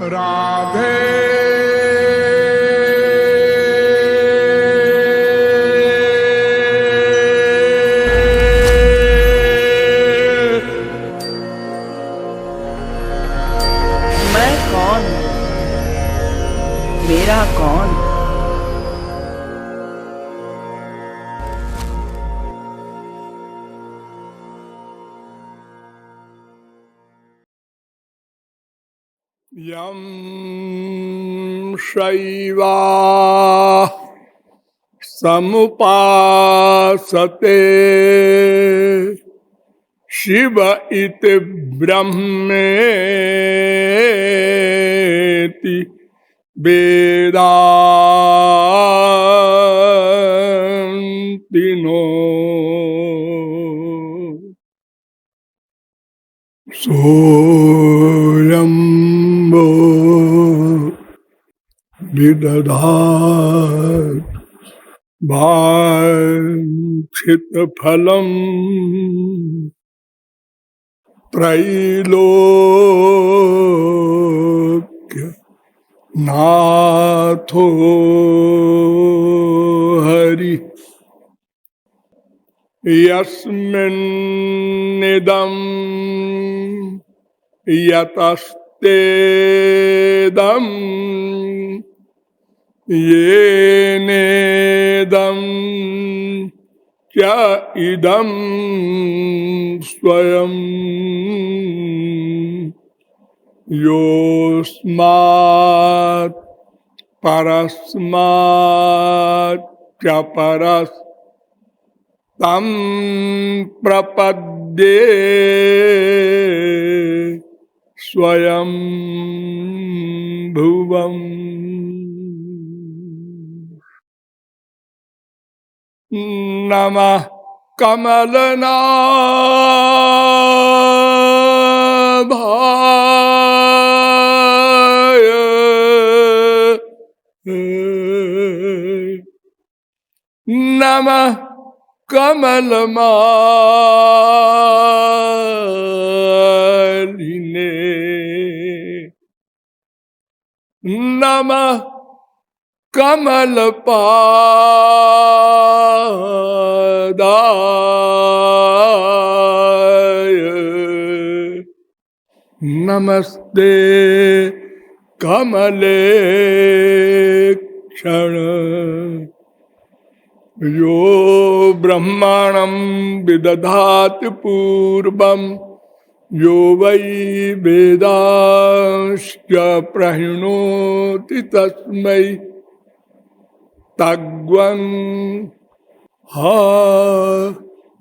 राधे मैं कौन, मेरा कौन। यं शैवा समुपासते शिव इति ब्रह्मेति वेदान्ति नो सोऽयं विदधात् वाञ्छितफलम् त्रैलोक्य नाथो हरि यस्मिन्निदं यतस्तेदं येनेदं च इदं स्वयं योऽस्मात् परस्मात् च परस् तं प्रपद्ये स्वयं भुवम्। नमः कमलनाभाय नमः कमलमालिने नमः कमलपादाय नमस्ते कमलेक्षण यो ब्रह्मणं विदधाति पूर्वं यो वै वेदांश्च प्रहिणोति तस्मै तद्वन् हा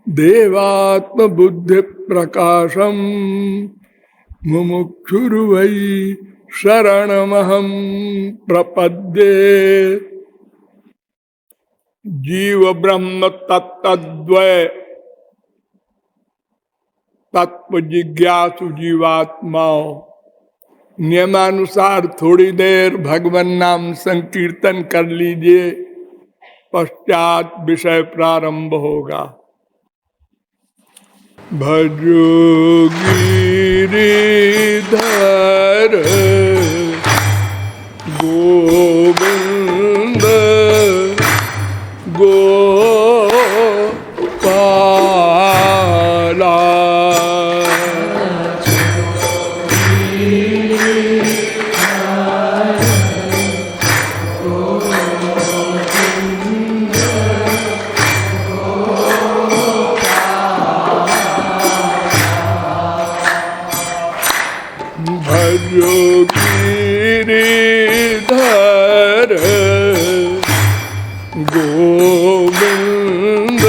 देवात्मबुद्धिप्रकाशं मुमुक्षुर्वै शरणमहं प्रपद्ये। जीव ब्रह्म तत्तद्वय तत्व जिज्ञासु जीवात्माओं, नियमानुसार थोड़ी देर भगवान नाम संकीर्तन कर लीजिए, पश्चात विषय प्रारंभ होगा। भजो गिरिधर गोविंद गोपाला भजो गिरिधर गोविंद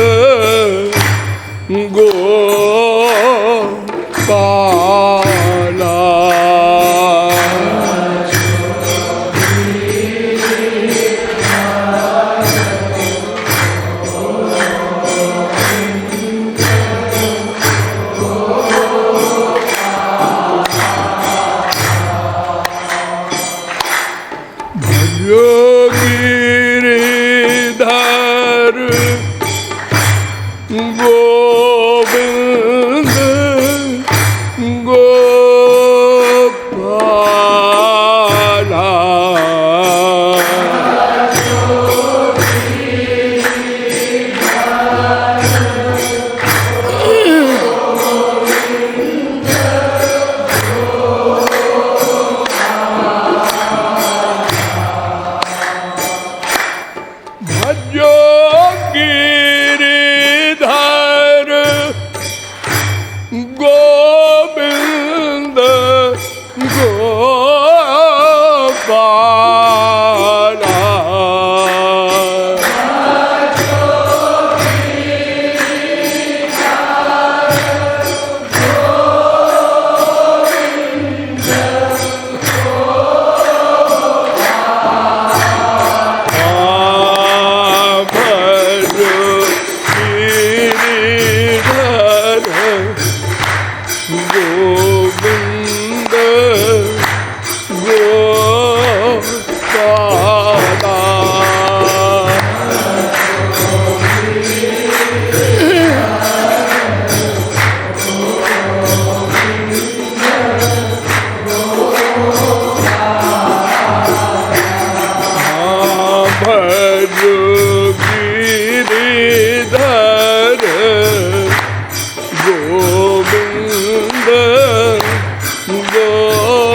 गोपाला भजो गिरिधर गोविंद गोविंद गोपाला। गिरिधर गोविंद गोपाला।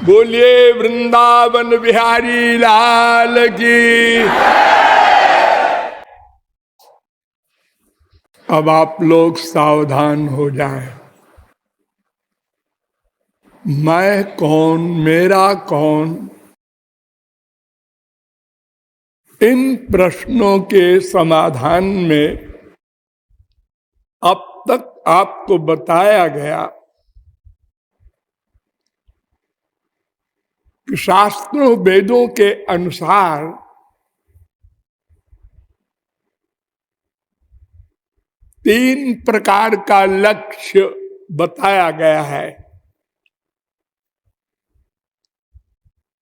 बोलिए वृंदावन बिहारी लाल की। अब आप लोग सावधान हो जाएं। मैं कौन, मेरा कौन, इन प्रश्नों के समाधान में अब तक आपको बताया गया कि शास्त्रों वेदों के अनुसार तीन प्रकार का लक्ष्य बताया गया है।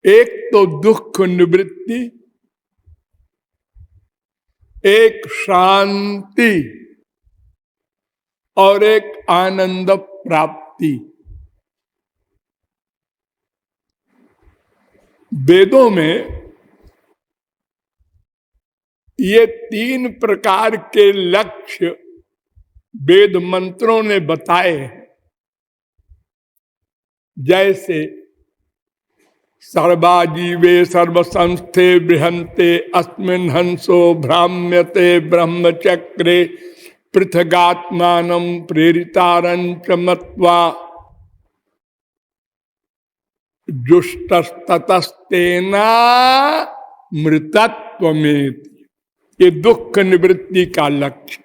एक तो दुख निवृत्ति, एक शांति और एक आनंद प्राप्ति। वेदों में ये तीन प्रकार के लक्ष्य वेद मंत्रों ने बताए हैं। जैसे सर्वाजीवे सर्वसंस्थे बृहन्ते अस्मिन् हंसो भ्राम्यते ब्रह्मचक्रे पृथगात्मानं प्रेरितारंच मत्वा जुष्टस्ततस्तेना मृतत्वमेति। ये दुख निवृत्ति का लक्ष्य।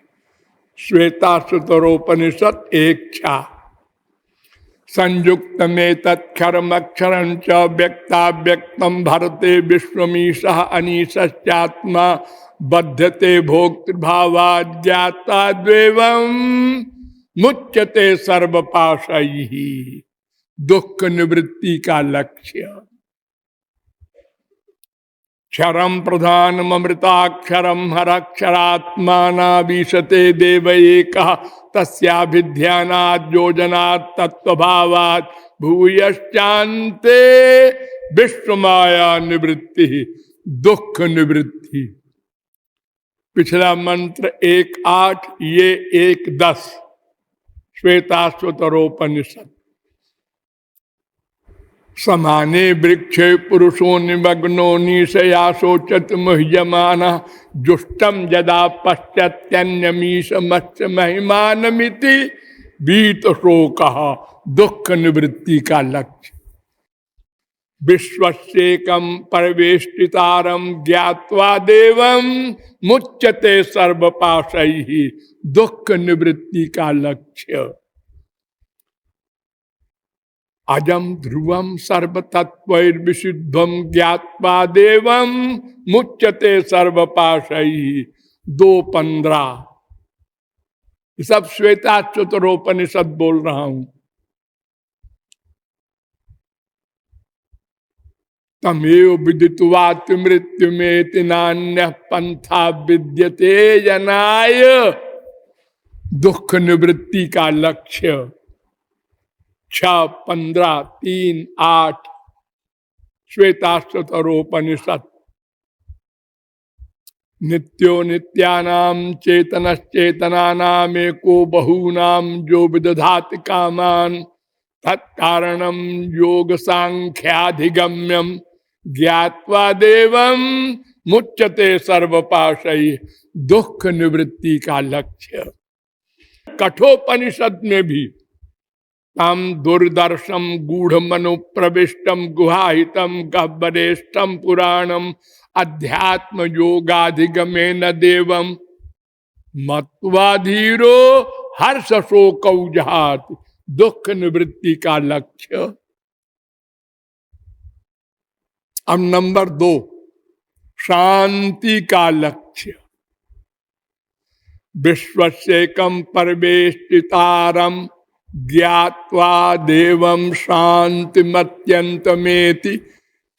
श्वेताश्वतरोपनिषद 1:6। संयुक्त में तत्क्षरमक्षरं च व्यक्ताव्यक्तं भरते विश्वमीशः अनीशश्चात्मा बध्यते भोक्तृभावात् ज्ञाता द्वैवं मुच्यते सर्वपाशैः। दुख निवृत्ति का लक्ष्य। क्षरम प्रधानमृताक्षरम हरक्षरात्मानावीशते देव एकः तस्याभिध्यानात् योजनात् तत्वभावात् भूयश्चान्ते विश्वमाया निवृत्ति। दुख निवृत्ति। पिछला मंत्र 1:8, ये 1:10 श्वेताश्वतरोपनिषद। समाने वृक्षे पुरुषो निमग्नो निशया शोचत मुह्यमान जुष्टम यदा पश्चात्यन्यमीश मत्स्य महिमानमिति बीत शोकः। दुख निवृत्ति का लक्ष्य। विश्वस्येकं परवेष्टितारं ज्ञात्वा देवं मुच्यते सर्वपाशैः। दुख निवृत्ति का लक्ष्य। अजम ध्रुवम सर्वतत्वैर्विशुद्धम ज्ञात्वा देवं मुच्यते सर्वपाशैः। 2:15। सब श्वेताश्वतरोपनिषद बोल रहा हूं। तमेव विदित्वा मृत्युमेति नान्यः पंथा विद्यते जनाय। दुख निवृत्ति का लक्ष्य। 6, 15, 3, 8 श्वेताश्वतरोपनिषद। नित्यो नित्यानां चेतनश्चेतनानां एको बहूनां जो विदधाति कामान् तत्कारणं योग सांख्याधिगम्यं ज्ञात्वा देवं मुच्यते सर्वपाशैः। दुख निवृत्ति का लक्ष्य। कठोपनिषद में भी तम दुर्दर्शम गूढ़ मनु प्रविष्टम गुहाहितम गह्वरेष्ठम पुराणम अध्यात्म योगाधिगमेन देवम मत्वा धीरो हर्ष शोक जहात, दुख निवृत्ति का लक्ष्य। अब नंबर 2, शांति का लक्ष्य। विश्वस्येकं परमेष्टितारं ज्ञात्वा देवं शांतिमत्यंतमेति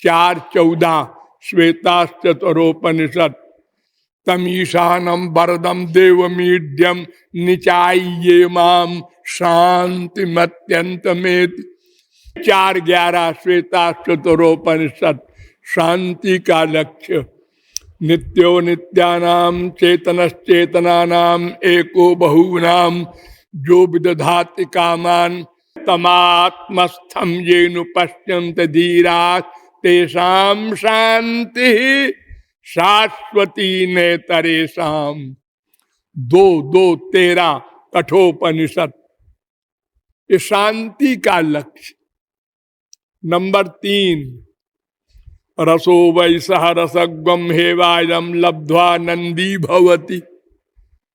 4:14 श्वेताश्चतरोपनिषद। तमीशानम वरदम देवमीड्यम निचाये माम शांतिमत्यंतमेति 4:11 श्वेताश्चतरोपनिषद। शांति का लक्ष्य। नित्यो नित्यानाम चेतनश्चेतनानाम एको बहूनाम जो विदधाति कामान तमात्मस्थम येनु पश्यन्त धीरा तेषां शांति शाश्वती नेतरेषाम। 2:13 कठोपनिषद। ये शांति का लक्ष्य। नंबर 3, रसो वैसह रसगम हेवायम लब्ध्वा नंदी भवति।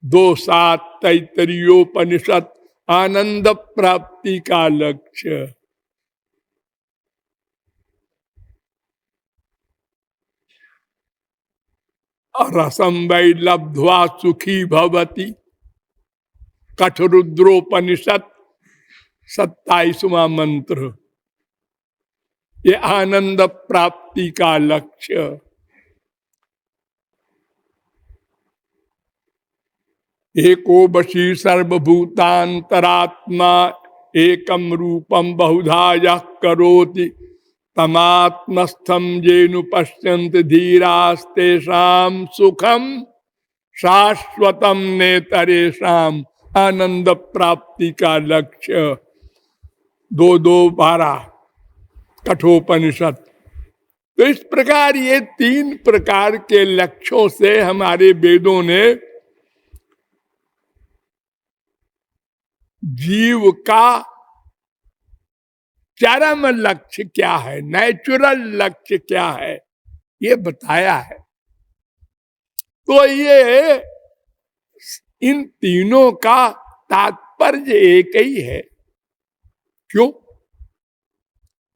2:7 तैत्तरीयोपनिषद। आनंद प्राप्ति का लक्ष्य। रसम वै लब्ध्वा सुखी भवति। कठरुद्रोपनिषद 27वां मंत्र। ये आनंद प्राप्ति का लक्ष्य। एको वशी सर्वभूतांतरात्मा एकम रूपम बहुधा यः करोति तमात्मस्थम येनु पश्यन्ति धीरास्तेषां सुखम शाश्वतम नेतरेषां। आनंद प्राप्ति का लक्ष्य। 2:12 कठोपनिषद। तो इस प्रकार ये 3 प्रकार के लक्ष्यों से हमारे वेदों ने जीव का चरम लक्ष्य क्या है, नेचुरल लक्ष्य क्या है, ये बताया है। तो ये इन तीनों का तात्पर्य एक ही है। क्यों?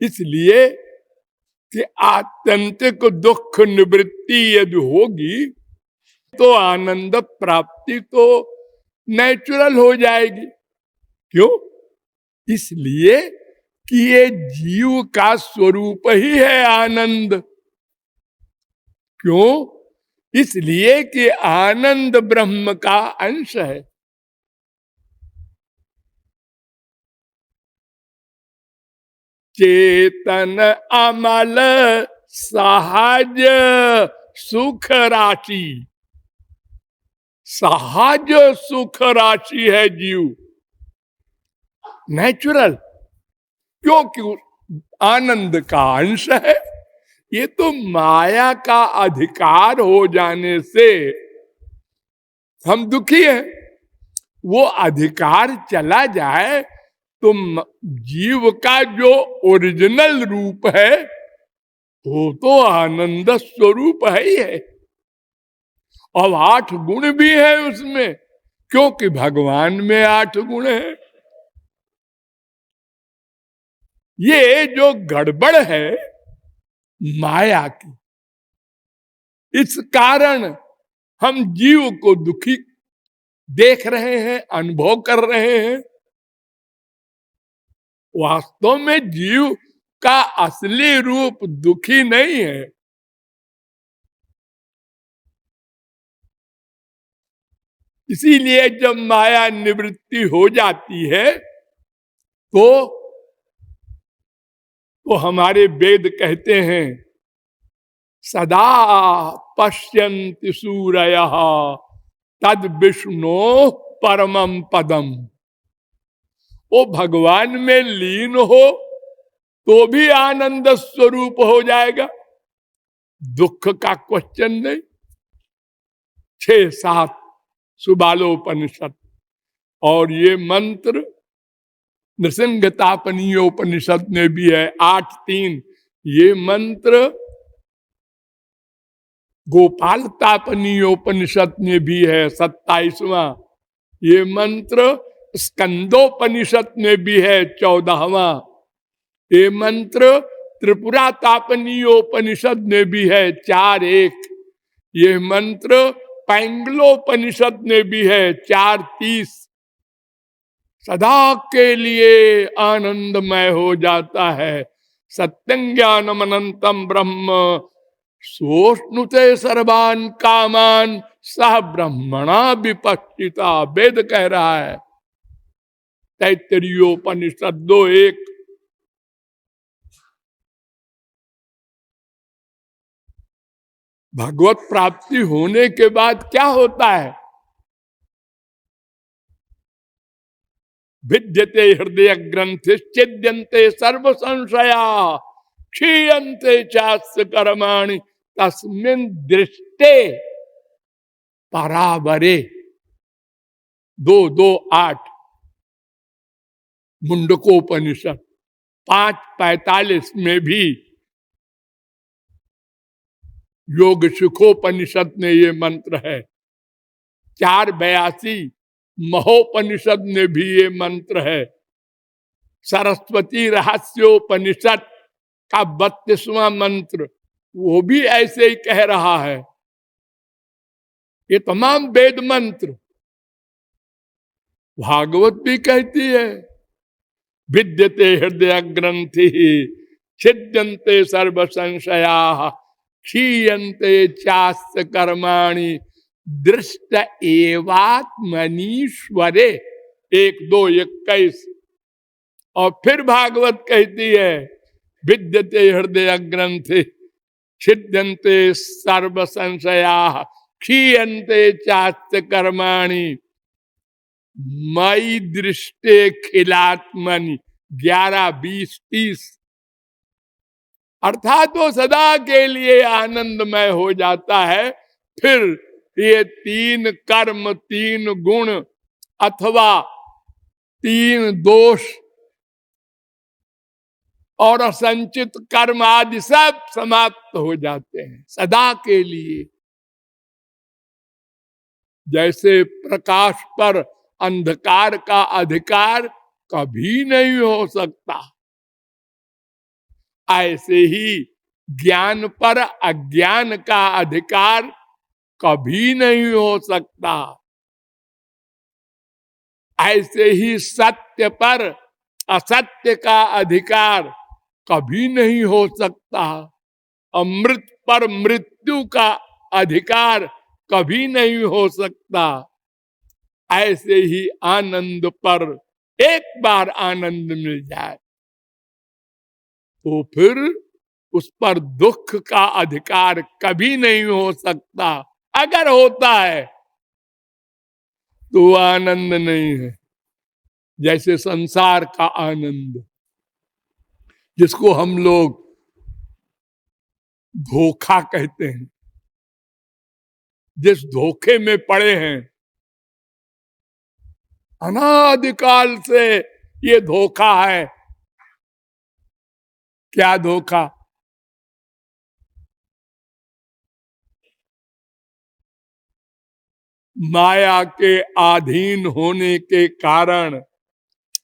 इसलिए कि आत्यंतिक दुख निवृत्ति यदि होगी तो आनंद प्राप्ति तो नेचुरल हो जाएगी। क्यों? इसलिए कि ये जीव का स्वरूप ही है आनंद। क्यों? इसलिए कि आनंद ब्रह्म का अंश है। चेतन अमल सहज सुख राशि। सहज सुख राशि है जीव, नेचुरल। क्योंकि आनंद का अंश है। ये तो माया का अधिकार हो जाने से हम दुखी हैं। वो अधिकार चला जाए तो जीव का जो ओरिजिनल रूप है वो तो आनंद स्वरूप है ही है। अब 8 गुण भी है उसमें, क्योंकि भगवान में 8 गुण है। ये जो गड़बड़ है माया की, इस कारण हम जीव को दुखी देख रहे हैं, अनुभव कर रहे हैं। वास्तव में जीव का असली रूप दुखी नहीं है। इसीलिए जब माया निवृत्ति हो जाती है तो हमारे वेद कहते हैं सदा पश्यन्ति सूरयः तद विष्णु परमं पदम। वो भगवान में लीन हो तो भी आनंद स्वरूप हो जाएगा, दुख का क्वेश्चन नहीं। 6-7 सुबालोपनिषद। और ये मंत्र नृसिंहतापनीयोपनिषद में भी है 8:3। ये मंत्र गोपाल तापनीयोपनिषद में भी है 27वां। ये मंत्र स्कंदोपनिषद में भी है 14वां ये मंत्र, त्रिपुरा तापनीयोपनिषद में भी है 4:1। ये मंत्र पैंगलोपनिषद में भी है 4:30। सदा के लिए आनंदमय हो जाता है। सत्यं ज्ञानम अनंतम ब्रह्म सोष्णुते सर्वान कामान सह ब्रह्मणा विपक्षिता, वेद कह रहा है तैत्तरीयोपनिषद 2:1। भगवत प्राप्ति होने के बाद क्या होता है? विद्यते हृदय ग्रंथि छिद्यन्ते सर्व संशया क्षीयन्ते चास्य कर्माणि तस्मिन् दृष्टे परावरे। 2:2:8 मुंडकोपनिषद। 5:45 में भी योग सुखोपनिषद में ये मंत्र है। 4:82 महोपनिषद में भी ये मंत्र है। सरस्वती रहस्योपनिषद का 32वां मंत्र वो भी ऐसे ही कह रहा है। ये तमाम वेद मंत्र भागवत भी कहती है। विद्यते हृदय ग्रंथि छिद्यन्ते सर्व संशया क्षीयन्ते चास्य कर्माणि दृष्ट एवात्मनीश्वरे। 1:2:21। और फिर भागवत कहती है विद्यते हृदय ग्रंथि छिद्यन्ते सर्व संशया क्षीयन्ते चास्य कर्माणि मयि दृष्टे खिलात्मनि। 11:20-30। अर्थात वो सदा के लिए आनंदमय हो जाता है। फिर ये 3 कर्म, 3 गुण अथवा 3 दोष और असंचित कर्म आदि सब समाप्त हो जाते हैं सदा के लिए। जैसे प्रकाश पर अंधकार का अधिकार कभी नहीं हो सकता, ऐसे ही ज्ञान पर अज्ञान का अधिकार कभी नहीं हो सकता। ऐसे ही सत्य पर असत्य का अधिकार कभी नहीं हो सकता। अमृत पर मृत्यु का अधिकार कभी नहीं हो सकता। ऐसे ही आनंद पर एक बार आनंद मिल जाए तो फिर उस पर दुख का अधिकार कभी नहीं हो सकता। अगर होता है तो आनंद नहीं है। जैसे संसार का आनंद, जिसको हम लोग धोखा कहते हैं, जिस धोखे में पड़े हैं, अनादिकाल से ये धोखा है। क्या धोखा? माया के अधीन होने के कारण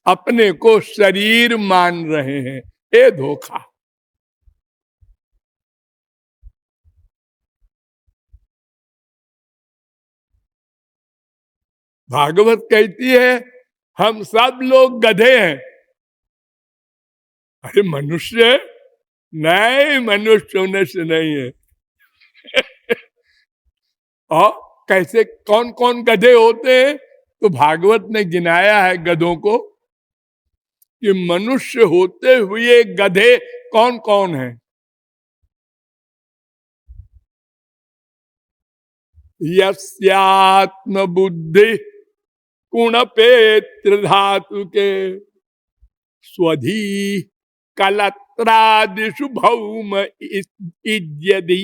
अपने को शरीर मान रहे हैं, ये धोखा। भागवत कहती है हम सब लोग गधे हैं। अरे मनुष्य नहीं, मनुष्य होने से नहीं है। और कैसे कौन कौन गधे होते हैं? तो भागवत ने गिनाया है गधों को कि मनुष्य होते हुए गधे कौन कौन हैं। यस्यात्म बुद्धि कुणपेत्र धातु के स्वधी कलत्रादिषु भौम इज्यदी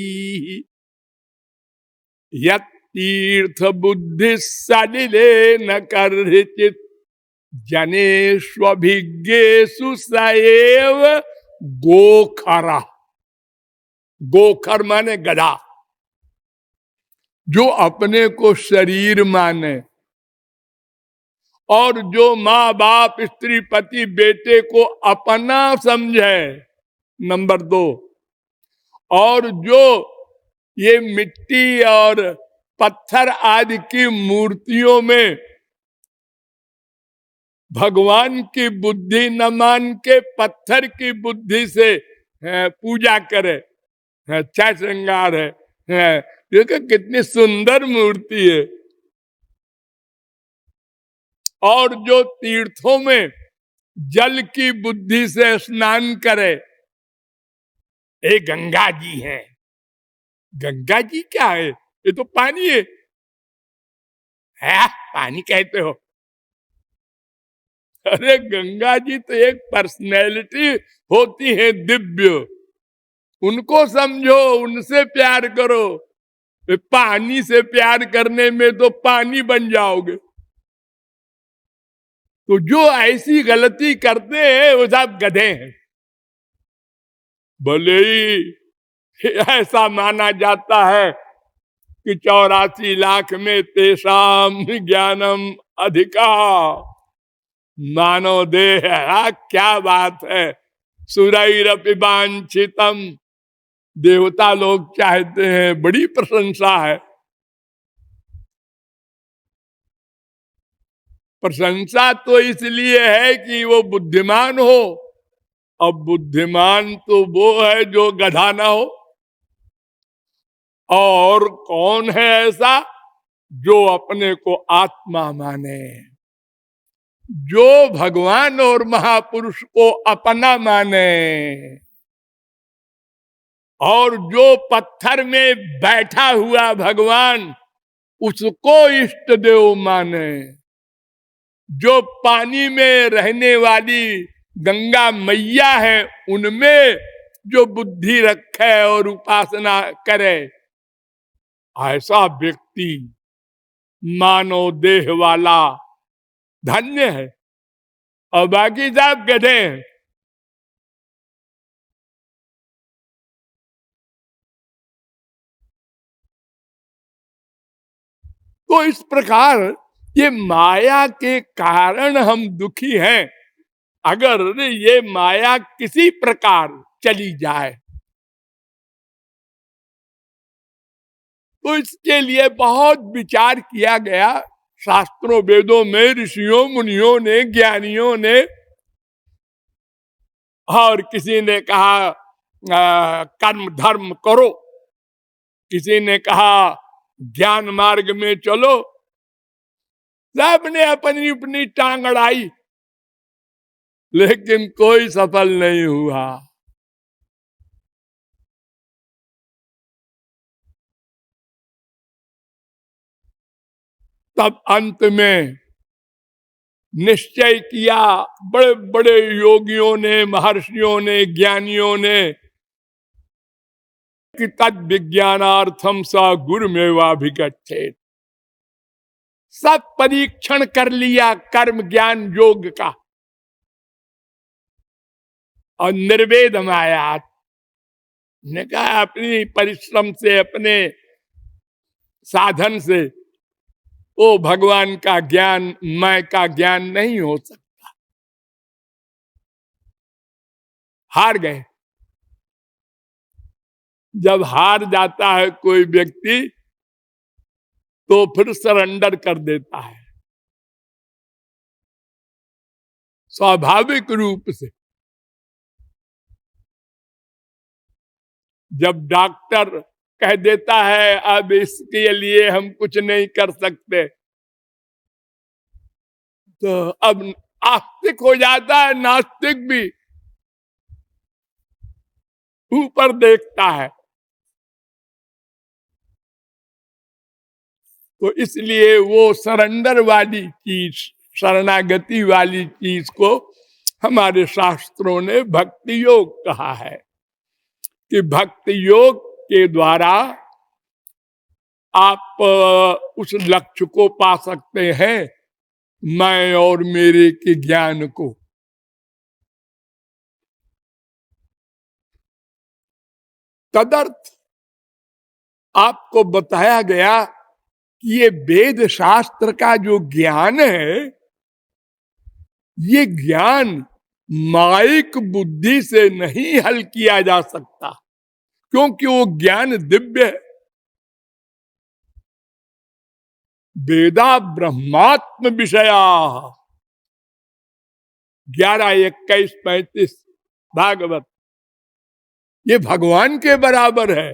यतीर्थ बुद्धि सलिले न कर्हिचित जनेष्वभिज्ञेषु सएव गोखरा। गोखर माने गधा, जो अपने को शरीर माने और जो माँ बाप स्त्री पति बेटे को अपना समझे, नंबर 2, और जो ये मिट्टी और पत्थर आदि की मूर्तियों में भगवान की बुद्धि न मान के पत्थर की बुद्धि से पूजा करे, अच्छा श्रृंगार है। देखो कितनी सुंदर मूर्ति है। और जो तीर्थों में जल की बुद्धि से स्नान करे, ये गंगा जी है। गंगा जी क्या है? ये तो पानी है। पानी कहते हो? अरे गंगा जी तो एक पर्सनैलिटी होती है दिव्य, उनको समझो, उनसे प्यार करो। पानी से प्यार करने में तो पानी बन जाओगे। तो जो ऐसी गलती करते हैं वो सब गधे हैं। भले ही ऐसा माना जाता है कि 84 लाख में तेषाम ज्ञानम अधिका मानव देह। क्या बात है। सुरैरपि वांछितम, देवता लोग चाहते हैं, बड़ी प्रशंसा है। प्रशंसा तो इसलिए है कि वो बुद्धिमान हो। अब बुद्धिमान तो वो है जो गधा ना हो। और कौन है ऐसा? जो अपने को आत्मा माने, जो भगवान और महापुरुष को अपना माने, और जो पत्थर में बैठा हुआ भगवान उसको इष्ट देव माने, जो पानी में रहने वाली गंगा मैया है उनमें जो बुद्धि रखे और उपासना करे, ऐसा व्यक्ति मानव देह वाला धन्य है। और बाकी सब गधे हैं। तो इस प्रकार ये माया के कारण हम दुखी हैं। अगर ये माया किसी प्रकार चली जाए तो इसके लिए बहुत विचार किया गया शास्त्रों वेदों में, ऋषियों मुनियों ने, ज्ञानियों ने। और किसी ने कहा कर्म धर्म करो, किसी ने कहा ज्ञान मार्ग में चलो। सबने अपनी अपनी टांग अड़ाई, लेकिन कोई सफल नहीं हुआ। तब अंत में निश्चय किया बड़े बड़े योगियों ने, महर्षियों ने, ज्ञानियों ने कि तद विज्ञानार्थम स गुरुमेवाभिगच्छेत्। सब परीक्षण कर लिया कर्म ज्ञान योग का, और निर्वेद माया ने कहा अपनी परिश्रम से, अपने साधन से वो भगवान का ज्ञान, मैं का ज्ञान नहीं हो सकता। हार गए। जब हार जाता है कोई व्यक्ति तो फिर सरेंडर कर देता है स्वाभाविक रूप से। जब डॉक्टर कह देता है अब इसके लिए हम कुछ नहीं कर सकते, तो अब आस्तिक हो जाता है, नास्तिक भी ऊपर देखता है। तो इसलिए वो सरेंडर वाली चीज, शरणागति वाली चीज को हमारे शास्त्रों ने भक्ति योग कहा है कि भक्ति योग के द्वारा आप उस लक्ष्य को पा सकते हैं, मैं और मेरे के ज्ञान को। तदर्थ आपको बताया गया कि ये वेद शास्त्र का जो ज्ञान है ये ज्ञान माइक बुद्धि से नहीं हल किया जा सकता, क्योंकि वो ज्ञान दिव्य है। वेदा ब्रह्मात्म विषया 11:21-35 भागवत, ये भगवान के बराबर है।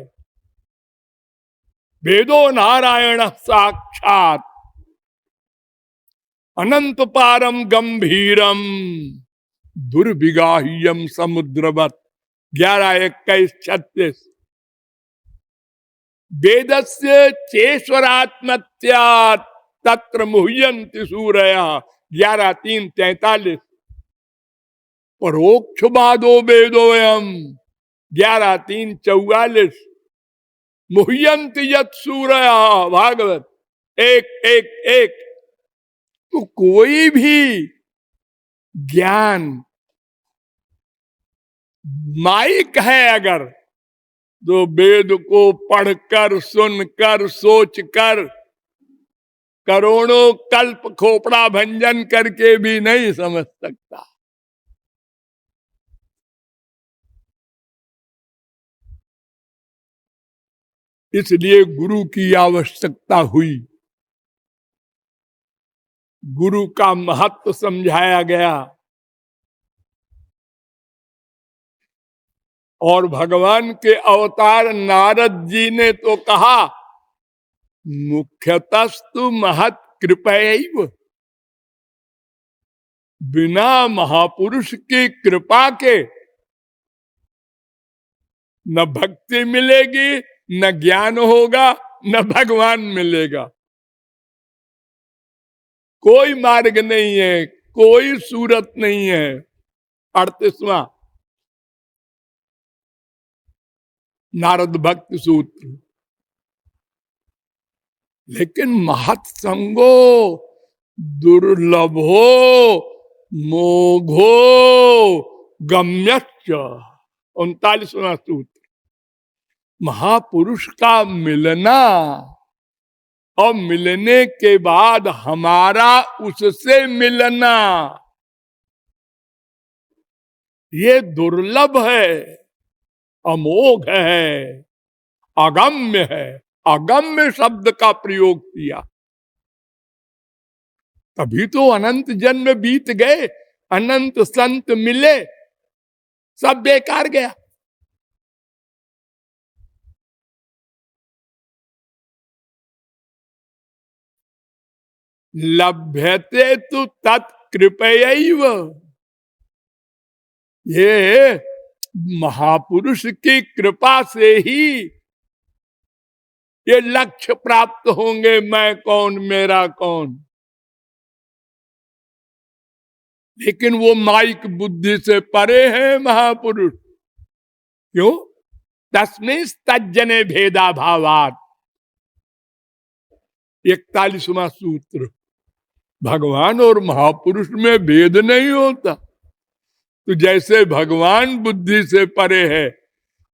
वेदो नारायण साक्षात अनंत पारम गंभीरम दुर्विगाह्यम समुद्रवत 11:21-36। वेदस्य चेश्वरात्मत्या तत्र मुह्यन्ति सूरया 11:3-43। परोक्षवादो वेदोयम 11:3-44। मुह्यन्ति यत् सूरया भागवत 1:1-1। तो कोई भी ज्ञान माइक है अगर, जो वेद को पढ़कर सुनकर सोचकर करोड़ों कल्प खोपड़ा भंजन करके भी नहीं समझ सकता। इसलिए गुरु की आवश्यकता हुई, गुरु का महत्व समझाया गया। और भगवान के अवतार नारद जी ने तो कहा, मुख्यतस्तु महत् कृपैव, बिना महापुरुष की कृपा के न भक्ति मिलेगी, न ज्ञान होगा, न भगवान मिलेगा। कोई मार्ग नहीं है, कोई सूरत नहीं है। 38वां नारद भक्ति सूत्र। लेकिन महत्संगो दुर्लभो मोघो गम्यश्च 39वां सूत्र। महापुरुष का मिलना और मिलने के बाद हमारा उससे मिलना, ये दुर्लभ है, अमोघ है, अगम्य है। अगम्य शब्द का प्रयोग किया, तभी तो अनंत जन्म बीत गए, अनंत संत मिले, सब बेकार गया। लभ्यते तु तत्कृपयैव, ये महापुरुष की कृपा से ही ये लक्ष्य प्राप्त होंगे। मैं कौन, मेरा कौन। लेकिन वो माइक बुद्धि से परे हैं महापुरुष। क्यों? तस्मै तज्जने भेदा भावात 41वां सूत्र। भगवान और महापुरुष में भेद नहीं होता। तो जैसे भगवान बुद्धि से परे है,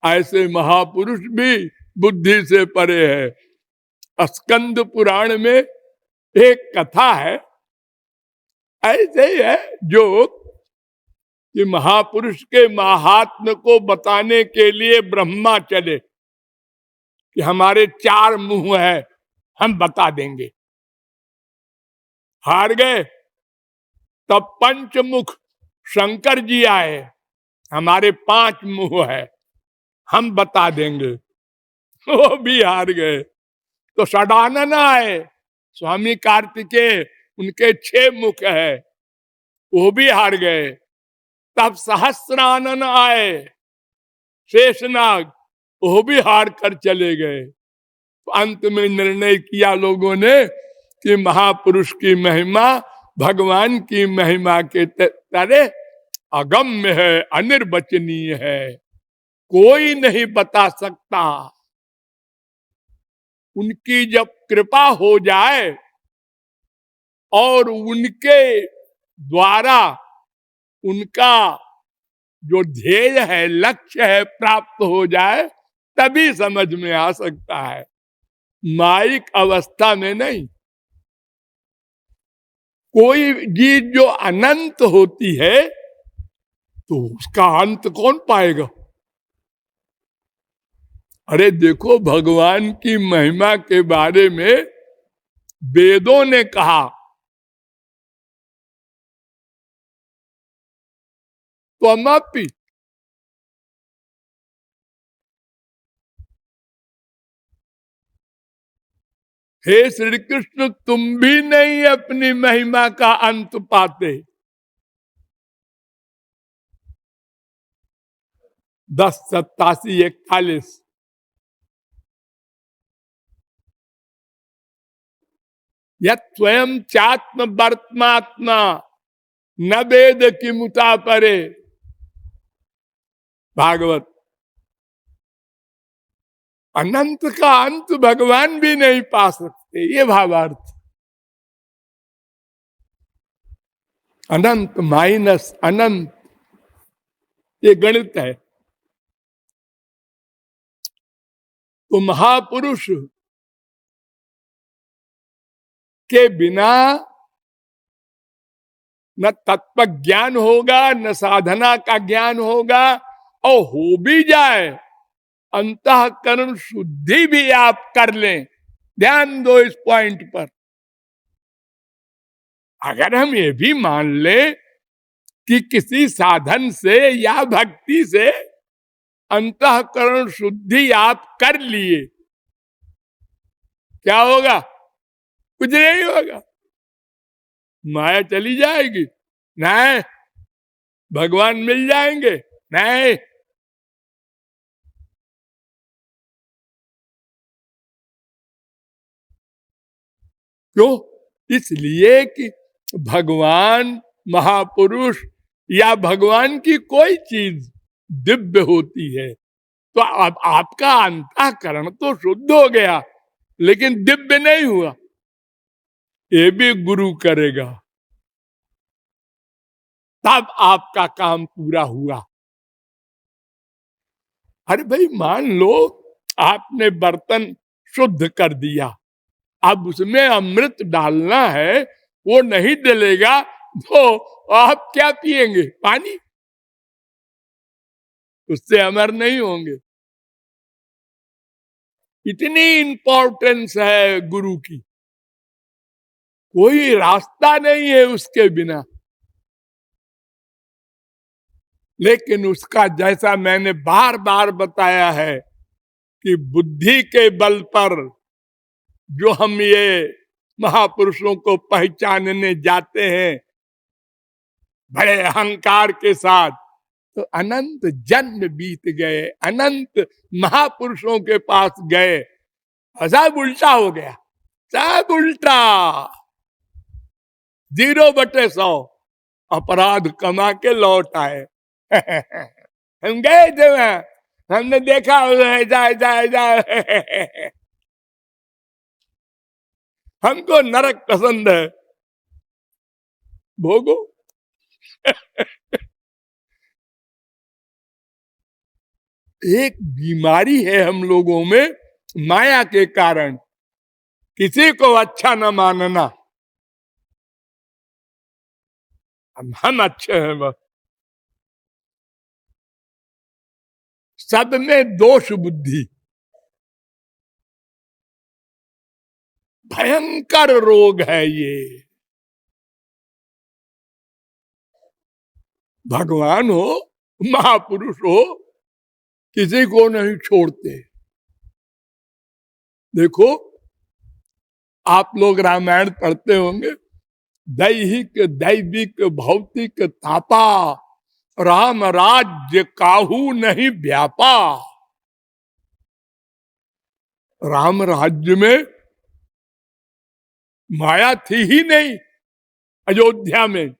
ऐसे महापुरुष भी बुद्धि से परे है। स्कंद पुराण में एक कथा है, ऐसे ही है, जो कि महापुरुष के महात्म्य को बताने के लिए ब्रह्मा चले कि हमारे 4 मुंह है, हम बता देंगे। हार गए। तब पंचमुख शंकर जी आए, हमारे 5 मुंह है, हम बता देंगे। वो भी हार गए। तो षडानन आए, स्वामी कार्तिकेय, उनके 6 मुख है, वो भी हार गए। तब सहस्रानन आए, शेषनाग, वो भी हार कर चले गए। तो अंत में निर्णय किया लोगों ने कि महापुरुष की महिमा भगवान की महिमा के तरह अगम्य है, अनिर्वचनीय है, कोई नहीं बता सकता। उनकी जब कृपा हो जाए और उनके द्वारा उनका जो ध्येय है, लक्ष्य है, प्राप्त हो जाए, तभी समझ में आ सकता है, माइक अवस्था में नहीं। कोई चीज जो अनंत होती है तो उसका अंत कौन पाएगा? अरे देखो, भगवान की महिमा के बारे में वेदों ने कहा, त्वमपि, हे श्री कृष्ण, तुम भी नहीं अपनी महिमा का अंत पाते। 10:87-41। यत् स्वयं चात्म वर्तमात्मा न वेद की मुता परे। भागवत। अनंत का अंत भगवान भी नहीं पा सकते, ये भावार्थ। अनंत माइनस अनंत, ये गणित है। तो महापुरुष के बिना न तत्व ज्ञान होगा, न साधना का ज्ञान होगा, और हो भी जाए अंतःकरण शुद्धि भी आप कर लें, ध्यान दो इस पॉइंट पर। अगर हम ये भी मान लें कि किसी साधन से या भक्ति से अंतःकरण शुद्धि आप कर लिए, क्या होगा? कुछ नहीं होगा, माया चली जाएगी? नहीं। भगवान मिल जाएंगे? नहीं। क्यों? इसलिए कि भगवान, महापुरुष या भगवान की कोई चीज दिव्य होती है तो अब आपका अंतःकरण तो शुद्ध हो गया, लेकिन दिव्य नहीं हुआ। ये भी गुरु करेगा, तब आपका काम पूरा हुआ। अरे भाई, मान लो आपने बर्तन शुद्ध कर दिया, अब उसमें अमृत डालना है, वो नहीं डलेगा तो आप क्या पिएंगे? पानी। उससे अमर नहीं होंगे। इतनी इंपॉर्टेंस है गुरु की, कोई रास्ता नहीं है उसके बिना। लेकिन उसका, जैसा मैंने बार बार बताया है, कि बुद्धि के बल पर जो हम ये महापुरुषों को पहचानने जाते हैं बड़े अहंकार के साथ, तो अनंत जन्म बीत गए, अनंत महापुरुषों के पास गए, सब उल्टा हो गया, सब उल्टा। 0/100 अपराध कमा के लौट आए। हम गए थे वहां, हमने देखा ऐसा ऐसा ऐसा। हमको नरक पसंद है, भोगो। एक बीमारी है हम लोगों में, माया के कारण किसी को अच्छा न मानना। हम अच्छे हैं बस। सब में दोष बुद्धि, भयंकर रोग है ये। भगवान हो, महापुरुष हो, किसी को नहीं छोड़ते। देखो, आप लोग रामायण पढ़ते होंगे, दैहिक दैविक भौतिक तापा, राम राज्य काहू नहीं व्यापा। राम राज्य में माया थी ही नहीं, अयोध्या में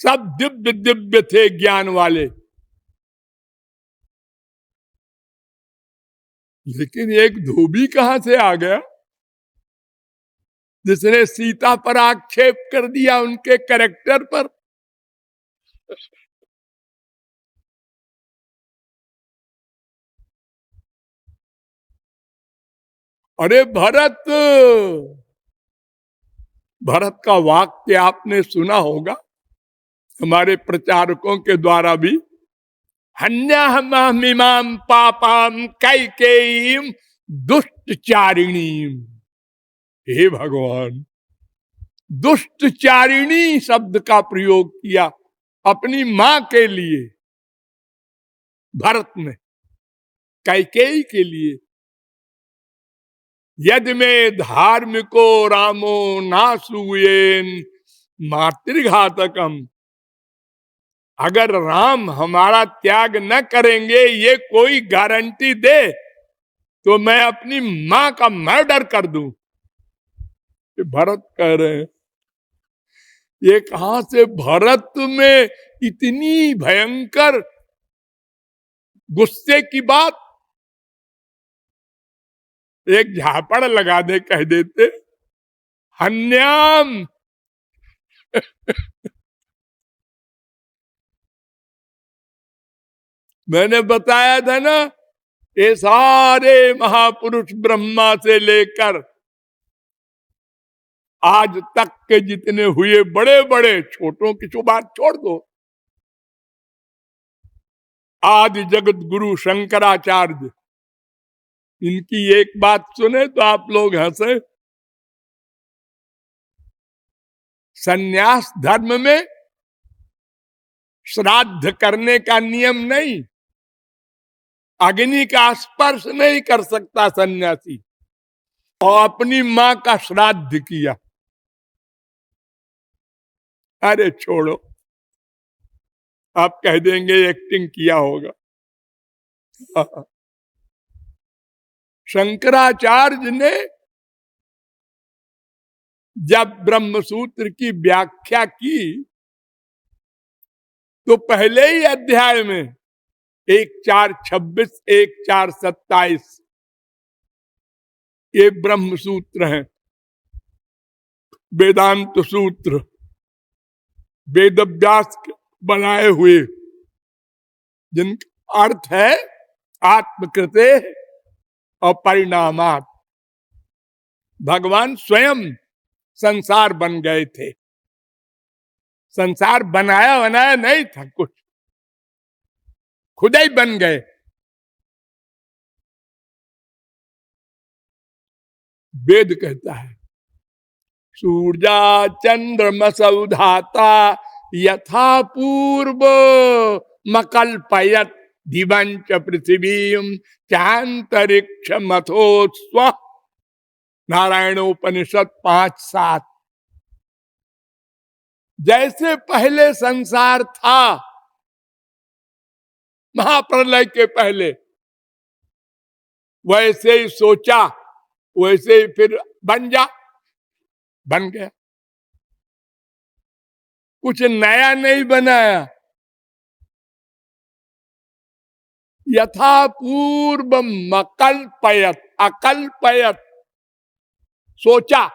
सब दिव्य दिव्य थे, ज्ञान वाले। लेकिन एक धोबी कहां से आ गया जिसने सीता पर आक्षेप कर दिया, उनके कैरेक्टर पर। अरे भरत, भरत का वाक्य आपने सुना होगा हमारे प्रचारकों के द्वारा भी, हन्याहमिमाम पापाम कैकेयीम दुष्टचारिणीम। हे भगवान, दुष्टचारिणी शब्द का प्रयोग किया अपनी मां के लिए भरत ने, कैकेयी के लिए। यदि में धार्मिको रामो नासूयेन मातृघातकम, अगर राम हमारा त्याग न करेंगे ये कोई गारंटी दे तो मैं अपनी मां का मर्डर कर दूं। भरत कह रहे हैं, ये कहां से भरत में इतनी भयंकर गुस्से की बात। एक झापड़ लगा दे कह देते हन्याम। मैंने बताया था ना, ये सारे महापुरुष ब्रह्मा से लेकर आज तक के जितने हुए बड़े बड़े, छोटों की तो बात छोड़ दो, आदि जगत गुरु शंकराचार्य, इनकी एक बात सुने तो आप लोग हंसे। सन्यास धर्म में श्राद्ध करने का नियम नहीं, अग्नि का स्पर्श नहीं कर सकता सन्यासी, और अपनी मां का श्राद्ध किया। अरे छोड़ो, आप कह देंगे एक्टिंग किया होगा। शंकराचार्य ने जब ब्रह्मसूत्र की व्याख्या की तो पहले ही अध्याय में 1.4.26, 1.4.27 ये ब्रह्म सूत्र हैं, वेदांत सूत्र, वेद व्यास बनाए हुए, जिनका अर्थ है आत्मकृते और परिणामात। भगवान स्वयं संसार बन गए थे, संसार बनाया बनाया नहीं था कुछ, खुद ही बन गए। वेद कहता है सूर्या चंद्रमसौधाता यथा पूर्व मकल्पयत दिवंच पृथ्वीं चांतरिक्ष मथो स्व। नारायणोपनिषद 5:7। जैसे पहले संसार था महाप्रलय के पहले, वैसे ही सोचा, वैसे ही फिर बन गया, कुछ नया नहीं बनाया। यथा पूर्व मकल्पयत, अकल्पयत, सोचा।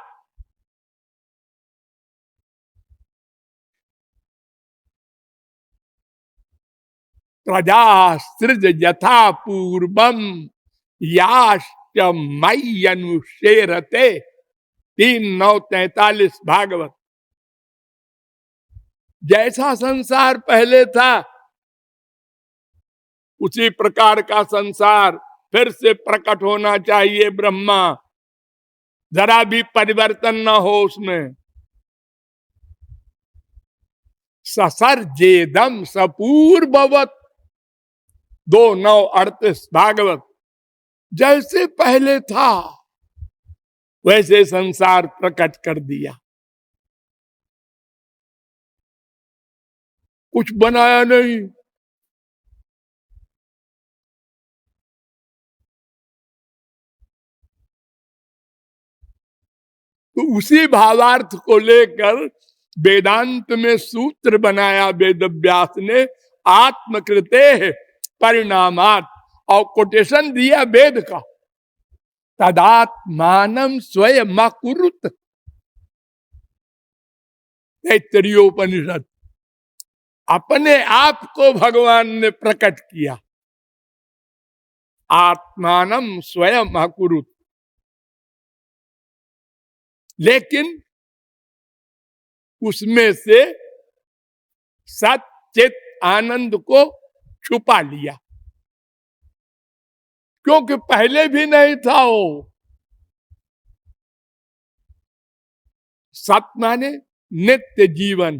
प्रजा सृज यथा पूर्वम याश्च मयि अनुशेरते। 3:9-43 भागवत। जैसा संसार पहले था उसी प्रकार का संसार फिर से प्रकट होना चाहिए। ब्रह्मा, जरा भी परिवर्तन न हो उसमें। ससर्जेदम सपूर्ववत। 2:9-38 भागवत। जैसे पहले था वैसे संसार प्रकट कर दिया, कुछ बनाया नहीं। तो उसी भावार्थ को लेकर वेदांत में सूत्र बनाया वेद व्यास ने, आत्मकृते परिणामात, और कोटेशन दिया वेद का, तदात्मानं स्वयं अकुरुत। तैत्तरीयोपनिषद। अपने आप को भगवान ने प्रकट किया, आत्मानं स्वयं अकुरुत। लेकिन उसमें से सत चित आनंद को छुपा लिया, क्योंकि पहले भी नहीं था वो। सत माने नित्य जीवन,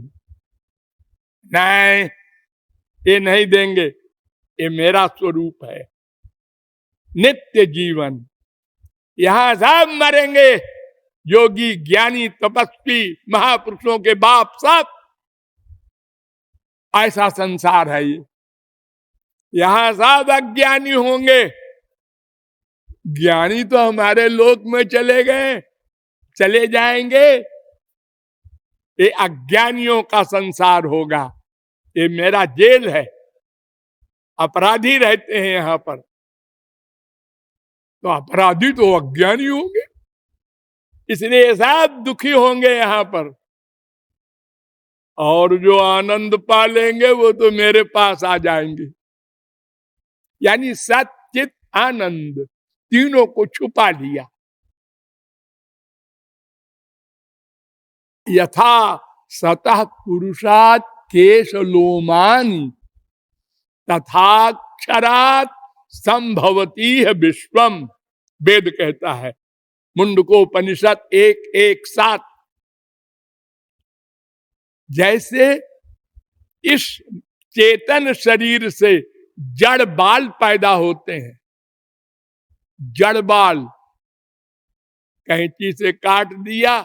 नहीं ये नहीं देंगे, ये मेरा स्वरूप है नित्य जीवन। यहां सब मरेंगे, योगी ज्ञानी तपस्वी महापुरुषों के बाप सब, ऐसा संसार है ये। यहां सब अज्ञानी होंगे, ज्ञानी तो हमारे लोक में चले गए, चले जाएंगे। ये अज्ञानियों का संसार होगा, ये मेरा जेल है, अपराधी रहते हैं यहां पर। तो अपराधी तो अज्ञानी होंगे, इसलिए सब दुखी होंगे यहां पर। और जो आनंद पा लेंगे वो तो मेरे पास आ जाएंगे। यानी सच्चित आनंद तीनों को छुपा लिया। यथा सतः पुरुषात् केशलोमानि तथाक्षरात् संभवती है विश्वम, वेद कहता है मुंडकोपनिषद 1:1-7। जैसे इस चेतन शरीर से जड़ बाल पैदा होते हैं, जड़ बाल कैंची से काट दिया,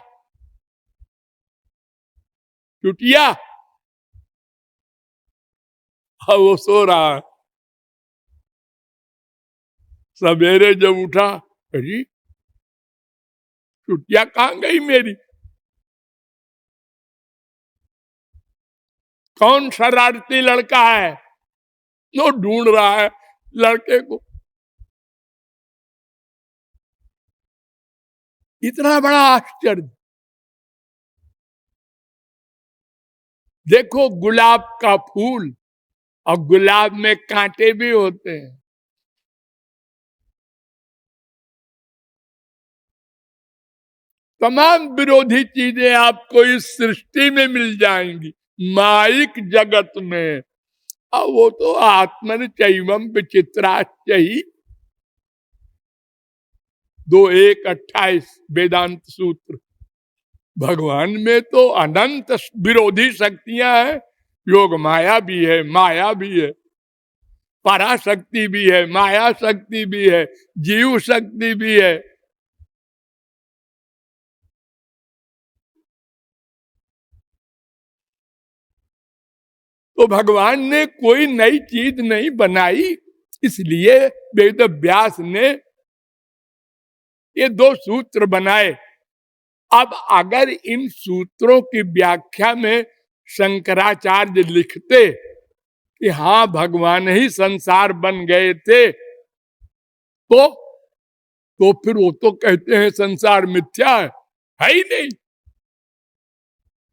चुटिया, हाँ वो सो रहा है। सवेरे जब उठा, अरे चुटिया कहां गई मेरी? कौन शरारती लड़का है वो ढूंढ रहा है लड़के को। इतना बड़ा आश्चर्य। देखो गुलाब का फूल, और गुलाब में कांटे भी होते हैं। तमाम विरोधी चीजें आपको इस सृष्टि में मिल जाएंगी, माइक जगत में। और वो तो आत्मन चैवम विचित्राश्चहि 2:1-28 वेदांत सूत्र। भगवान में तो अनंत विरोधी शक्तियां हैं। योग माया भी है, माया भी है, पराशक्ति भी है, माया शक्ति भी है, जीव शक्ति भी है। तो भगवान ने कोई नई चीज नहीं बनाई, इसलिए वेद व्यास ने ये 2 सूत्र बनाए। अब अगर इन सूत्रों की व्याख्या में शंकराचार्य लिखते कि हाँ भगवान ही संसार बन गए थे, तो फिर वो तो कहते हैं संसार मिथ्या है ही नहीं।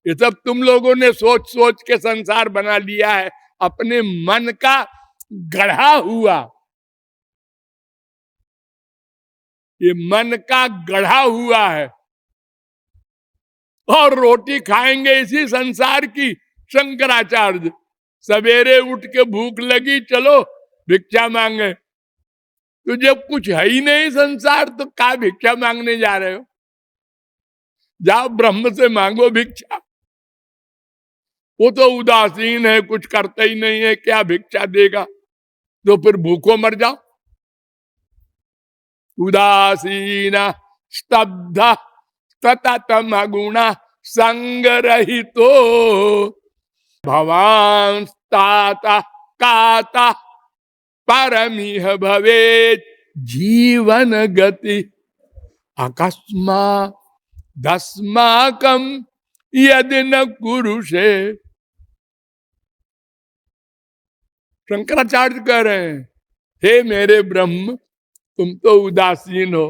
ये सब तुम लोगों ने सोच सोच के संसार बना लिया है, अपने मन का गढ़ा हुआ। ये मन का गढ़ा हुआ है, और रोटी खाएंगे इसी संसार की। शंकराचार्य सवेरे उठ के भूख लगी, चलो भिक्षा मांगे। तो जब कुछ है ही नहीं संसार, तो क्या भिक्षा मांगने जा रहे हो? जाओ ब्रह्म से मांगो भिक्षा। वो तो उदासीन है, कुछ करता ही नहीं है, क्या भिक्षा देगा? तो फिर भूखो मर जाओ। उदासीन स्तब्ध ततम गुणा संगरहितो भवान ताता काता परमिह भवेत जीवन गति अकस्मा दस्माकम यदि न कुरुषे। शंकराचार्य कह रहे हैं, हे मेरे ब्रह्म, तुम तो उदासीन हो,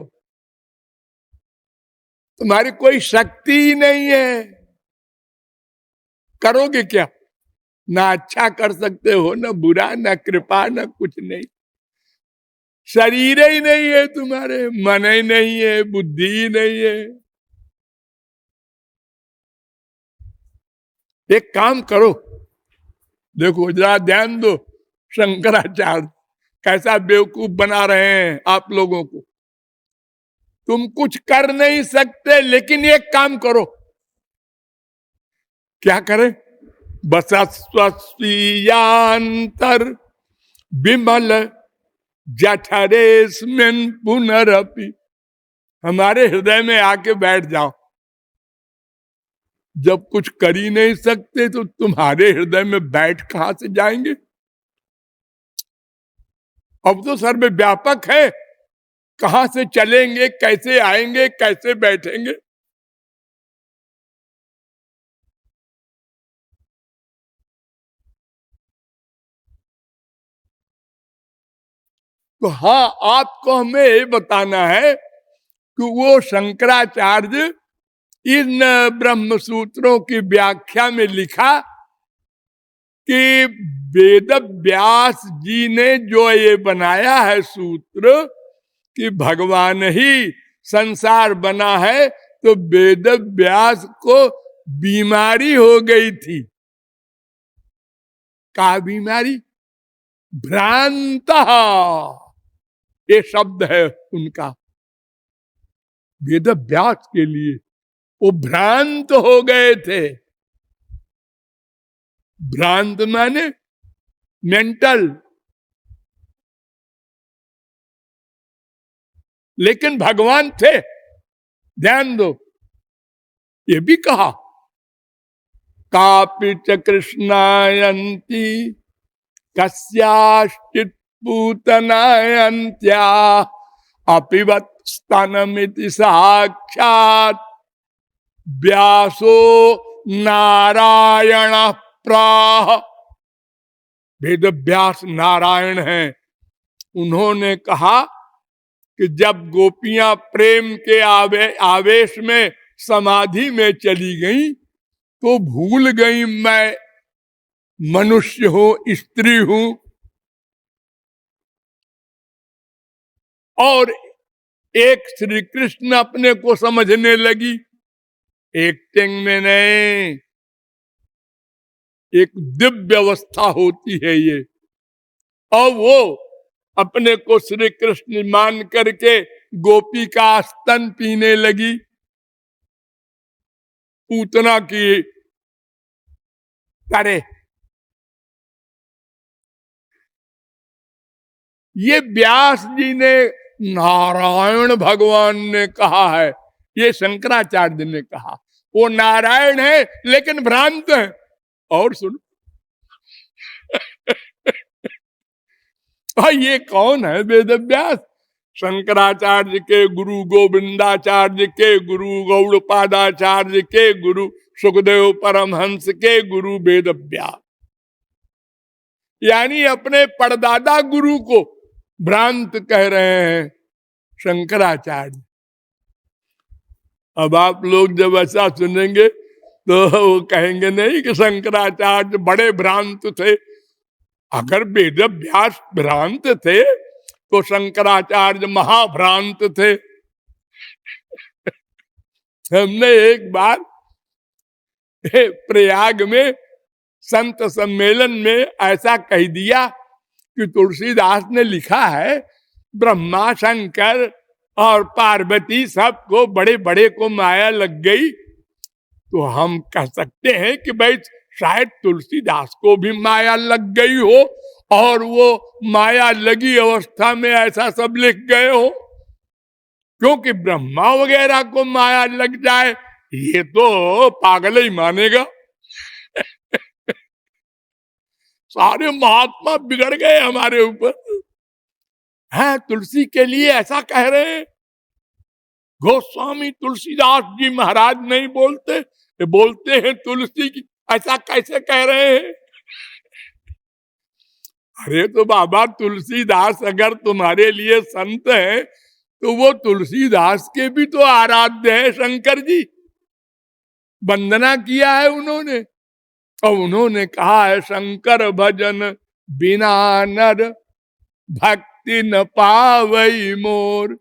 तुम्हारी कोई शक्ति ही नहीं है, करोगे क्या? ना अच्छा कर सकते हो, ना बुरा, ना कृपा, ना कुछ नहीं। शरीर ही नहीं है तुम्हारे, मन ही नहीं है, बुद्धि ही नहीं है। एक काम करो, देखो जरा ध्यान दो, शंकराचार्य कैसा बेवकूफ बना रहे हैं आप लोगों को। तुम कुछ कर नहीं सकते, लेकिन एक काम करो। क्या करें? बसस्वीयांतर विमल जठरेस्मिन् पुनरपि, हमारे हृदय में आके बैठ जाओ। जब कुछ कर ही नहीं सकते तो तुम्हारे हृदय में बैठ कहां से जाएंगे? अब तो सर्वव्यापक है, कहां से चलेंगे, कैसे आएंगे, कैसे बैठेंगे? तो हाँ, आपको हमें ये बताना है कि वो शंकराचार्य इन ब्रह्म सूत्रों की व्याख्या में लिखा कि वेद व्यास जी ने जो ये बनाया है सूत्र कि भगवान ही संसार बना है, तो वेद व्यास को बीमारी हो गई थी। क्या बीमारी? भ्रांत, ये शब्द है उनका वेद व्यास के लिए। वो भ्रांत हो गए थे। भ्रांत माने मेंटल, लेकिन भगवान थे। ध्यान दो, ये भी कहा कापि च कृष्णायन्ति कस्याश्चित् पूतनायन्त्या अपिवत् स्तनमिति साक्षात् व्यासो नारायण प्राह। वेद व्यास नारायण हैं। उन्होंने कहा कि जब गोपियां प्रेम के आवेश में समाधि में चली गईं, तो भूल गई मैं मनुष्य हूं, स्त्री हूं, और एक श्री कृष्ण अपने को समझने लगी। एक्टिंग में नहीं, एक दिव्य अवस्था होती है ये। और वो अपने को श्री कृष्ण मान करके गोपी का स्तन पीने लगी, पूतना की तरह। ये व्यास जी ने, नारायण भगवान ने कहा है, ये शंकराचार्य ने कहा। वो नारायण है लेकिन भ्रांत है। और सुन, ये कौन है? वेद व्यास। शंकराचार्य के गुरु, गोविंदाचार्य के गुरु, गौड़पादाचार्य के गुरु, सुखदेव परमहंस के गुरु वेद व्यास। यानी अपने परदादा गुरु को भ्रांत कह रहे हैं शंकराचार्य। अब आप लोग जब ऐसा सुनेंगे तो वो कहेंगे नहीं कि शंकराचार्य बड़े भ्रांत थे। अगर वेद व्यास भ्रांत थे तो शंकराचार्य महाभ्रांत थे। हमने एक बार प्रयाग में संत सम्मेलन में ऐसा कह दिया कि तुलसीदास ने लिखा है ब्रह्मा शंकर और पार्वती सबको, बड़े बड़े को माया लग गई। तो हम कह सकते हैं कि भाई शायद तुलसीदास को भी माया लग गई हो और वो माया लगी अवस्था में ऐसा सब लिख गए हो। क्योंकि ब्रह्मा वगैरह को माया लग जाए ये तो पागल ही मानेगा। सारे महात्मा बिगड़ गए हमारे ऊपर। है तुलसी के लिए ऐसा कह रहे हैं। गोस्वामी तुलसीदास जी महाराज नहीं बोलते, ये बोलते हैं तुलसी की। ऐसा कैसे कह रहे हैं? अरे तो बाबा तुलसीदास अगर तुम्हारे लिए संत है तो वो तुलसीदास के भी तो आराध्य है शंकर जी। वंदना किया है उन्होंने, और उन्होंने कहा है शंकर भजन बिना नर भक्ति न पावई मोर।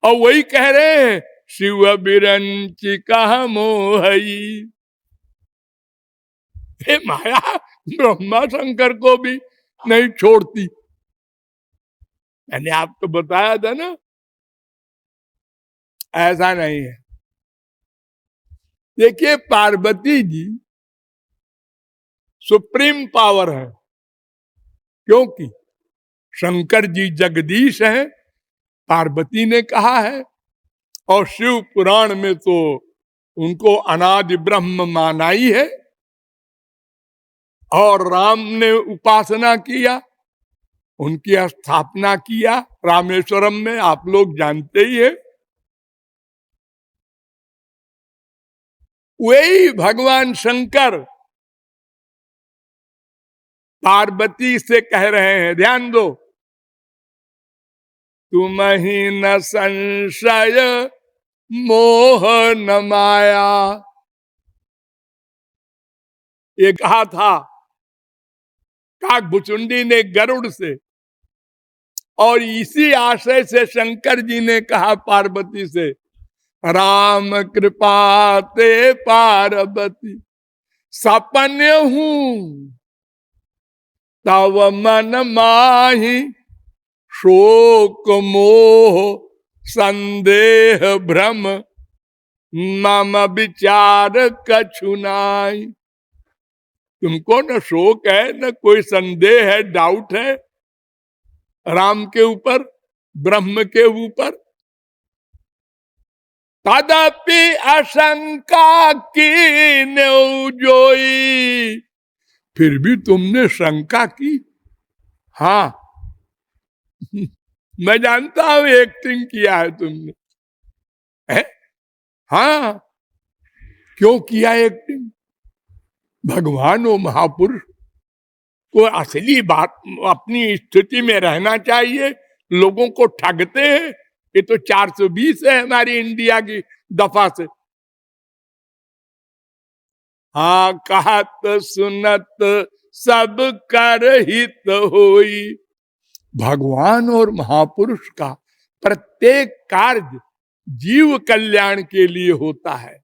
और वही कह रहे हैं शिव बिरंची कह मोहई। ये माया ब्रह्मा शंकर को भी नहीं छोड़ती। मैंने आपको बताया था ना, ऐसा नहीं है। देखिए पार्वती जी सुप्रीम पावर है, क्योंकि शंकर जी जगदीश हैं, पार्वती ने कहा है, और शिव पुराण में तो उनको अनादि ब्रह्म माना ही है। और राम ने उपासना किया, उनकी स्थापना किया रामेश्वरम में, आप लोग जानते ही है। वही भगवान शंकर पार्वती से कह रहे हैं, ध्यान दो, तुम ही न संशय मोह न माया। ये कहा था काकभुचुंडी ने गरुड़ से, और इसी आशय से शंकर जी ने कहा पार्वती से, राम कृपा ते पार्वती सपन्य हूं तव मन माही, शोक मोह संदेह भ्रम मम विचार कछु नाई। तुमको न शोक है, न कोई संदेह है, डाउट है राम के ऊपर, ब्रह्म के ऊपर। तदपि आशंका की न्यू जोई, फिर भी तुमने शंका की। हाँ मैं जानता हूं एक्टिंग किया है तुमने, है? हाँ, क्यों किया एक्टिंग? भगवान वो महापुरुष को असली बात अपनी स्थिति में रहना चाहिए। लोगों को ठगते हैं। ये तो 420 है हमारी इंडिया की दफा से। हाँ कहत सुनत सब कर हित होई। भगवान और महापुरुष का प्रत्येक कार्य जीव कल्याण के लिए होता है।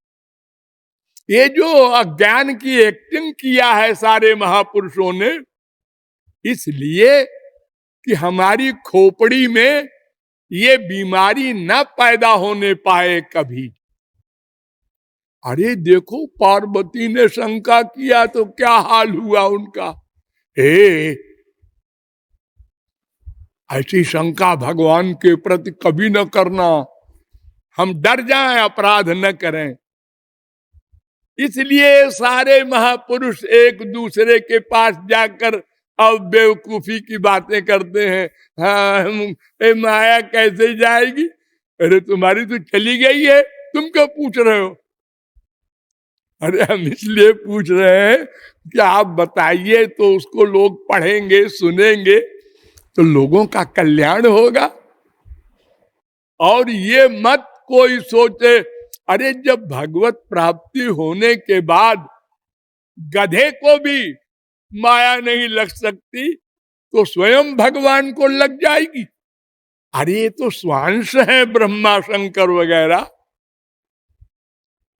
ये जो अज्ञान की एक्टिंग किया है सारे महापुरुषों ने, इसलिए कि हमारी खोपड़ी में ये बीमारी न पैदा होने पाए कभी। अरे देखो पार्वती ने शंका किया तो क्या हाल हुआ उनका। ऐसी शंका भगवान के प्रति कभी न करना, हम डर जाएं, अपराध न करें। इसलिए सारे महापुरुष एक दूसरे के पास जाकर अब बेवकूफी की बातें करते हैं। हाँ माया कैसे जाएगी? अरे तुम्हारी तो चली गई है, तुम क्यों पूछ रहे हो? अरे हम इसलिए पूछ रहे हैं कि आप बताइए तो उसको लोग पढ़ेंगे, सुनेंगे, तो लोगों का कल्याण होगा। और ये मत कोई सोचे, अरे जब भगवत प्राप्ति होने के बाद गधे को भी माया नहीं लग सकती तो स्वयं भगवान को लग जाएगी। अरे ये तो स्वांश है ब्रह्मा शंकर वगैरह,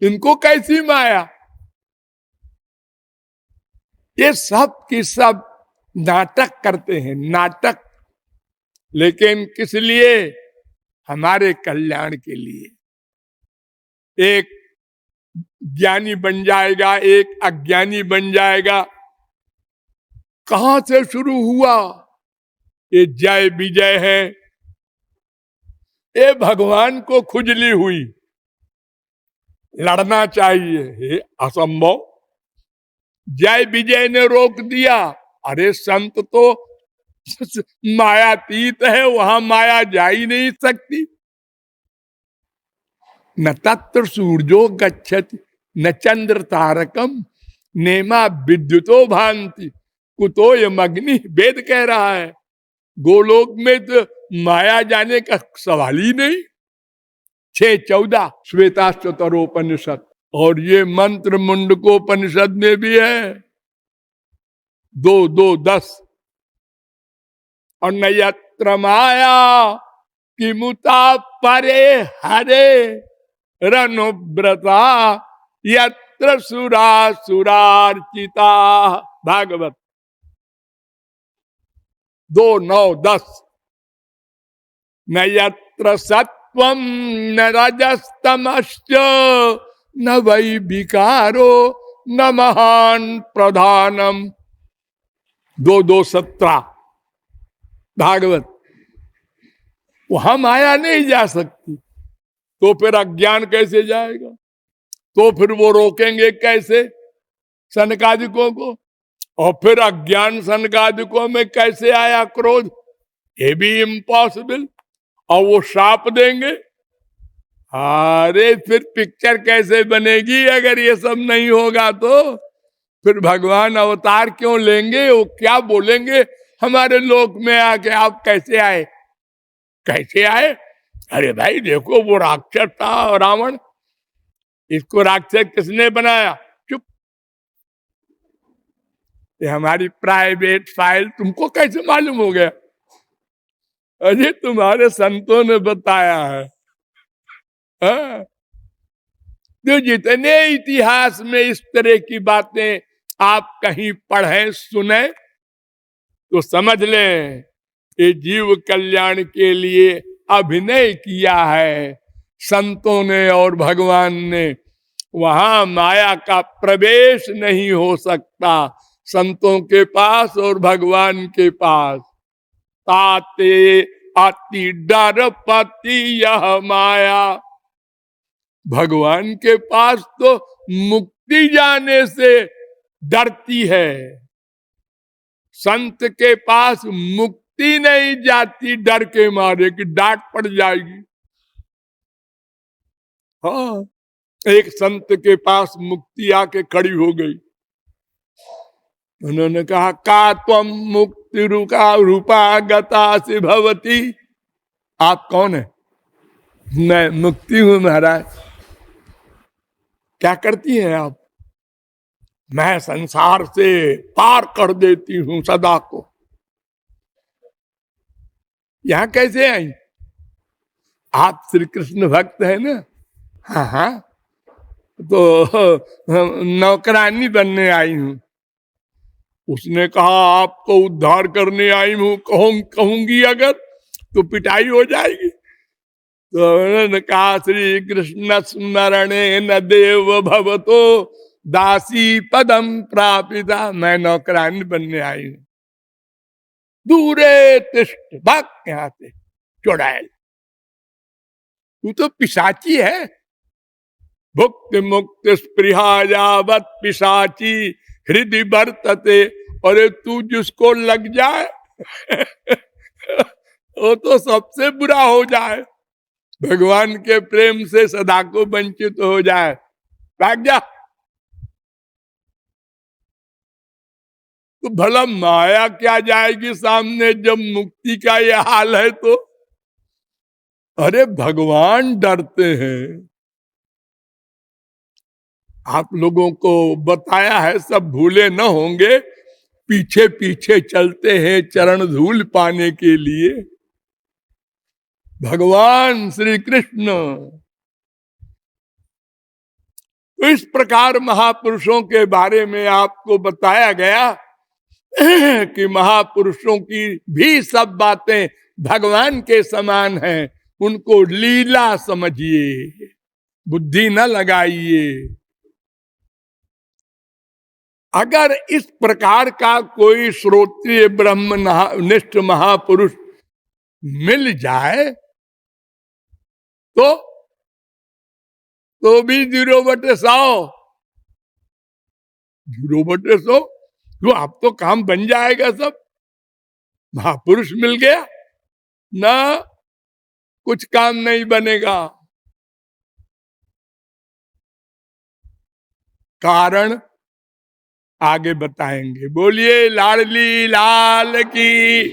इनको कैसी माया? ये सब की सब नाटक करते हैं, नाटक। लेकिन किस लिए? हमारे कल्याण के लिए। एक ज्ञानी बन जाएगा, एक अज्ञानी बन जाएगा। कहां से शुरू हुआ ये जय विजय है? ये भगवान को खुजली हुई, लड़ना चाहिए, ये असंभव। जय विजय ने रोक दिया। अरे संत तो मायातीत है, वहां माया जा ही नहीं सकती। न तत्र सूर्यो गच्छति न चंद्र तारकम नेमा विद्युतो भांति कुतो यम अग्नि। वेद कह रहा है गोलोक में तो माया जाने का सवाल ही नहीं। 6:14 श्वेताश्वतरोपनिषद, और ये मंत्र मुंडकोपनिषद में भी है 2:10। और न यत्र माया किमुता परे हरे रनुव्रता यत्र यत्र सुरा सुरार्चिता। भागवत 2:9-10। न यत्र सत्वं न रजस्तमश्च न वै विकारो न महान प्रधानम। 2:17 भागवत। वहां माया नहीं जा सकती, तो फिर अज्ञान कैसे जाएगा? तो फिर वो रोकेंगे कैसे सनकादिकों को? और फिर अज्ञान सनकादिकों में कैसे आया क्रोध? ये भी इम्पॉसिबल। और वो शाप देंगे। अरे फिर पिक्चर कैसे बनेगी अगर ये सब नहीं होगा? तो फिर भगवान अवतार क्यों लेंगे? वो क्या बोलेंगे हमारे लोक में आके? आप कैसे आए, कैसे आए? अरे भाई देखो, वो राक्षस था रावण, इसको राक्षस किसने बनाया? चुप। ये हमारी प्राइवेट फाइल तुमको कैसे मालूम हो गया? अरे तुम्हारे संतों ने बताया है। हाँ? तो जितने इतिहास में इस तरह की बातें आप कहीं पढ़ें सुने तो समझ लें ये जीव कल्याण के लिए अभिनय किया है संतों ने और भगवान ने। वहां माया का प्रवेश नहीं हो सकता संतों के पास और भगवान के पास। ताते अति डर पति यह माया। भगवान के पास तो मुक्ति जाने से डरती है, संत के पास मुक्ति नहीं जाती डर के मारे कि डांट पड़ जाएगी। हाँ, एक संत के पास मुक्ति आके खड़ी हो गई। उन्होंने कहा का त्वम मुक्ति रूपा गता से भवती। आप कौन है? मैं मुक्ति हूं महाराज। क्या करती हैं आप? मैं संसार से पार कर देती हूं सदा को। यहां कैसे आई? आप श्री कृष्ण भक्त है ना? हाँ हाँ, तो नौकरानी बनने आई हूं। उसने कहा आपको उद्धार करने आई हूं, कहूंगी अगर तो पिटाई हो जाएगी। तो उन्होंने कहा श्री कृष्ण स्मरणे न देव भवतो दासी पदम प्रापिता। मैं नौकरानी बनने आई हूं। दूरे तिष्ठ, भाग यहां से चुड़ैल, तू तो पिशाची है। भुक्ति मुक्ति स्पृहा यावत पिशाची हृदय वर्तते। अरे तू जिसको लग जाए वो तो सबसे बुरा हो जाए, भगवान के प्रेम से सदा को वंचित हो जाए। भाग जा। तो भला माया क्या जाएगी सामने जब मुक्ति का ये हाल है? तो अरे भगवान डरते हैं। आप लोगों को बताया है, सब भूले न होंगे। पीछे पीछे चलते हैं चरण धूल पाने के लिए। भगवान श्री कृष्ण। तो इस प्रकार महापुरुषों के बारे में आपको बताया गया कि महापुरुषों की भी सब बातें भगवान के समान हैं। उनको लीला समझिए, बुद्धि न लगाइए। अगर इस प्रकार का कोई श्रोत्रिय ब्रह्मनिष्ठ महापुरुष मिल जाए तो भी 0/100 0/100 तो आप तो काम बन जाएगा सब। महापुरुष मिल गया ना, कुछ काम नहीं बनेगा। कारण आगे बताएंगे। बोलिए लाडली लाल की।